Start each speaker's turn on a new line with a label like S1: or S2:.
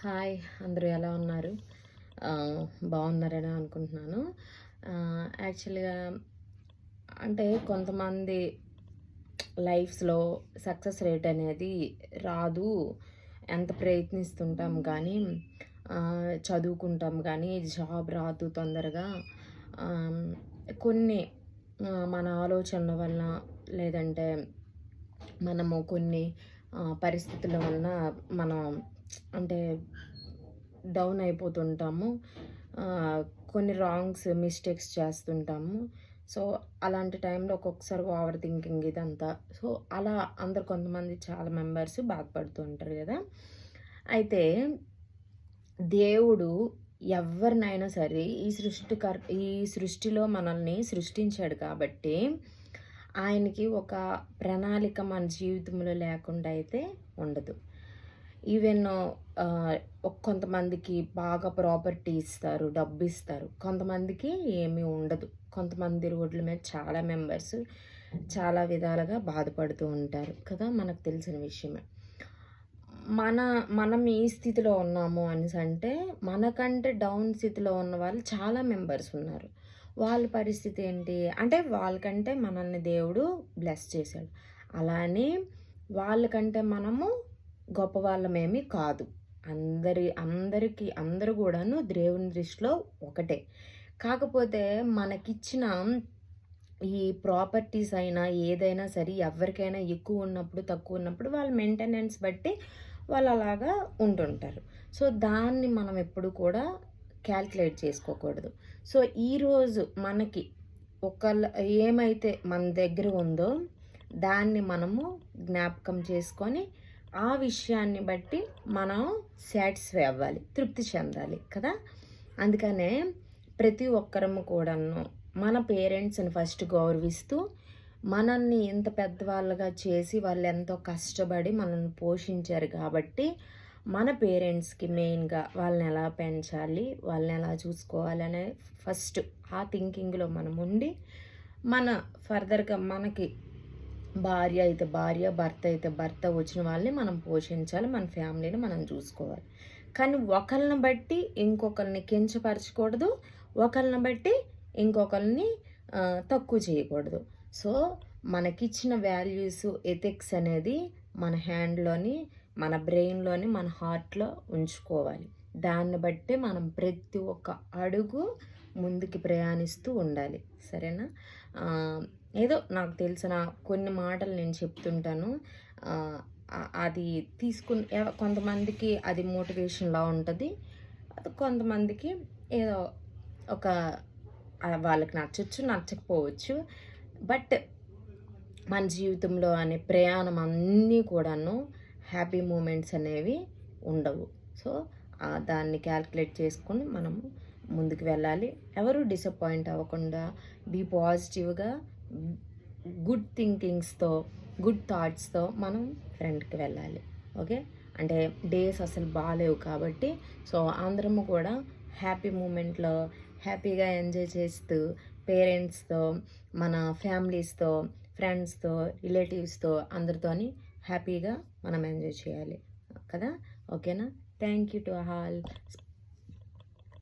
S1: Hi! అందరూ ఎలా ఉన్నారు? బాగున్నారని అనుకుంటున్నాను. యాక్చువల్‌గా అంటే కొంతమంది లైఫ్స్‌లో సక్సెస్ రేట్ అనేది రాదు. ఎంత ప్రయత్నిస్తుంటాం కానీ చదువుకుంటాం కానీ జాబ్ రాదు తొందరగా. ఆహ్, కొన్ని మన ఆలోచనల వలన లేదంటే మనము కొన్ని పరిస్థితుల వలన మనం అంటే డౌన్ అయిపోతుంటాము. ఆహ్, కొన్ని మిస్టేక్స్ చేస్తుంటాము. సో, అలాంటి టైంలో ఒక్కొక్కసారి ఓవర్ థింకింగ్ ఇదంతా. సో, అలా అందరు కొంతమంది చాలా మెంబర్స్ బాధపడుతూ ఉంటారు గదా! అయితే దేవుడు ఎవ్వరినైనా సరే ఈ సృష్టిలో మనల్ని సృష్టించాడు కాబట్టి, ఆయనకి ఒక ప్రణాళిక మన జీవితంలో లేకుండా అయితే ఉండదు. ఈవెన్ కొంతమందికి బాగా ప్రాపర్టీ ఇస్తారు, డబ్బిస్తారు. కొంతమందికి ఏమీ ఉండదు. కొంతమంది రోడ్ల మీద చాలా మెంబర్స్ చాలా విధాలుగా బాధపడుతూ ఉంటారు కదా! మనకు తెలిసిన విషయమే. మన మనం ఈ స్థితిలో ఉన్నాము అనేసంటే, మనకంటే డౌన్ స్థితిలో ఉన్న వాళ్ళు చాలా మెంబర్స్ ఉన్నారు. వాళ్ళ పరిస్థితి ఏంటి? అంటే వాళ్ళకంటే మనల్ని దేవుడు బ్లెస్ చేశాడు. అలా అని వాళ్ళకంటే మనము గొప్పవాళ్ళమేమి కాదు. అందరికీ అందరూ గూడాను దేవుని దృష్టిలో ఒకటే. కాకపోతే మనకిచ్చిన ఈ ప్రాపర్టీస్ అయినా, ఏదైనా సరే ఎవరికైనా ఎక్కువున్నప్పుడు, తక్కువున్నప్పుడు వాళ్ళ మెయింటెనెన్స్ బట్టి వాళ్ళలాగా ఉంటుంటారు. సో, దాన్ని మనం ఎప్పుడు కూడా క్యాలిక్యులేట్ చేసుకోకూడదు. సో, ఈరోజు మనకి ఒకళ్ళ ఏమైతే మన దగ్గర ఉందో దాన్ని మనము జ్ఞాపకం చేసుకొని, ఆ విషయాన్ని బట్టి మనం సాటిస్ఫై అవ్వాలి. తృప్తి చెందాలి కదా! అందుకనే ప్రతి ఒక్కరము కూడాను మన పేరెంట్స్‌ని ఫస్ట్ గౌరవిస్తూ, మనల్ని ఇంత పెద్దవాళ్ళుగా చేసి వాళ్ళెంతో కష్టపడి మనల్ని పోషించారు కాబట్టి, మన పేరెంట్స్‌కి మెయిన్‌గా వాళ్ళని ఎలా పెంచాలి, వాళ్ళని ఎలా చూసుకోవాలనే ఫస్ట్ ఆ థింకింగ్‌లో మనం ఉండి, మన ఫర్దర్‌గా మనకి భార్య అయితే భార్య, భర్త అయితే భర్త వచ్చిన వాళ్ళని మనం పోషించాలి. మన ఫ్యామిలీని మనం చూసుకోవాలి. కానీ ఒకళ్ళని బట్టి ఇంకొకళ్ళని కించపరచకూడదు. ఒకళ్ళని బట్టి ఇంకొకళ్ళని తక్కువ చేయకూడదు. సో, మనకిచ్చిన వాల్యూస్, ఎథిక్స్ అనేది మన హ్యాండ్‌లోని, మన బ్రెయిన్‌లోని, మన హార్ట్‌లో ఉంచుకోవాలి. దాన్ని బట్టే మనం ప్రతి ఒక్క అడుగు ముందుకి ప్రయాణిస్తూ ఉండాలి. సరేనా? ఏదో నాకు తెలిసిన కొన్ని మాటలు నేను చెప్తుంటాను. అది తీసుకుని కొంతమందికి అది మోటివేషన్‌లా ఉంటది. కొంతమందికి ఏదో ఒక వాళ్ళకి నచ్చొచ్చు, నచ్చకపోవచ్చు. బట్ మన జీవితంలో అనే ప్రయాణం అన్నీ కూడాను హ్యాపీ మూమెంట్స్ అనేవి ఉండవు. సో, దాన్ని క్యాలిక్యులేట్ చేసుకొని మనము ముందుకు వెళ్ళాలి. ఎవరు డిసప్పాయింట్ అవ్వకుండా పాజిటివ్‌గా గుడ్ థింకింగ్స్‌తో, గుడ్ థాట్స్‌తో మనం ఫ్రంట్‌కి వెళ్ళాలి. ఓకే. అంటే డేస్ అసలు బాలేవు కాబట్టి, సో, అందరము కూడా హ్యాపీ మూమెంట్‌లో హ్యాపీగా ఎంజాయ్ చేస్తూ పేరెంట్స్‌తో, మన ఫ్యామిలీస్‌తో, ఫ్రెండ్స్‌తో, రిలేటివ్స్‌తో అందరితోని హ్యాపీగా మనం ఎంజాయ్ చేయాలి కదా! ఓకేనా? Thank you to all.